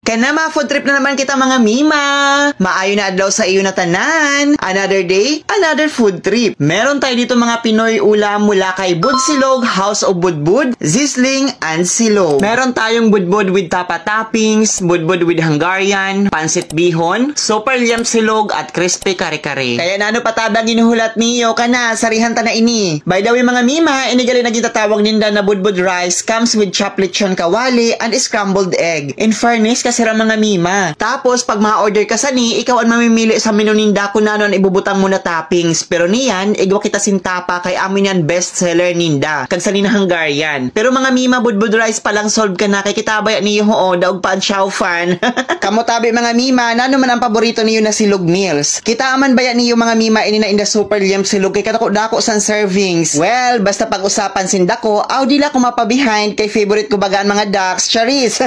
Kanama food trip na naman kita mga mima. Maayo na adlaw sa iyo na tanan. Another day, another food trip. Meron tayo dito mga Pinoy ulam mula kay Budsilog, House of Budbud, Zisling, and Silog. Meron tayong budbud with tapa toppings, budbud with Hungarian, pansit bihon, super yum silog, at crispy kare-kare. Kaya nano patabang ginuhulat niyo kana sarihan ta na ini. By the way mga mima, inigali na gitatawag ninda na budbud rice comes with chopped lechon kawali and scrambled egg. In fairness, sira mga mima. Tapos, pag ma-order ka sa ni, ikaw ang mamimili sa menu ninda kung ano ang ibubutang mo na toppings. Pero niyan, igwa kita sintapa kay amin yan best seller ninda. Kag sa nina Hungarian. Pero mga mima, budbud rice palang solve ka na kay kitabay niyo ho, daog pa ang chow fan. Kamotabi mga mima, nano man ang paborito niyo na silog meals. Kita aman baya niyo mga mima ini na inda super yum silog kay kadako-dako san servings. Well, basta pag-usapan sindako, aw dila ko mapabehind kay favorite ko bagaan mga ducks, charis.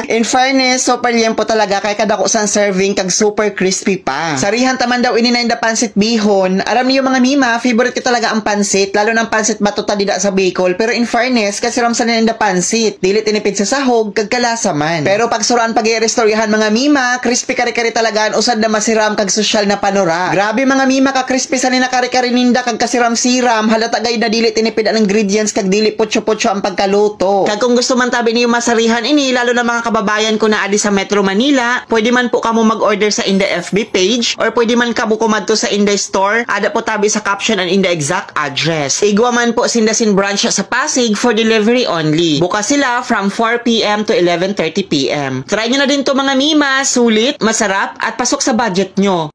In fairness, super liempo talaga kay kadako sang serving kag super crispy pa. Sarihan taman daw ini na inda pansit bihon. Aram niyo mga mima, favorite ko talaga ang pansit, lalo ng pansit batuta dida sa Bicol. Pero in fairness, kasi ram sa ninda pansit, dili tinipid sa sahog kag kalasa man. Pero pag suraan pag i-restoryahan mga mima, crispy kare-kare talaga usad na masiram kag social na panora. Grabe mga mima ka crispy sa nina kare-kare ninda kag kasiram-siram, halata gay na dili tinipid ang ingredients kag dili putyo-putyo ang pagkaluto. Kag kung gusto man tabi niyo masarihan ini, lalo na mga kababayan ko na adi sa Metro Manila, pwede man po kamo mag-order sa Inda FB page or pwede man kamo kumadto sa Inda store. Ada po tabi sa caption ang Inda exact address. Igwa man po Sindasin branch sa Pasig for delivery only. Bukas sila from 4 PM to 11:30 PM. Try nyo na din to mga mima, sulit, masarap at pasok sa budget nyo.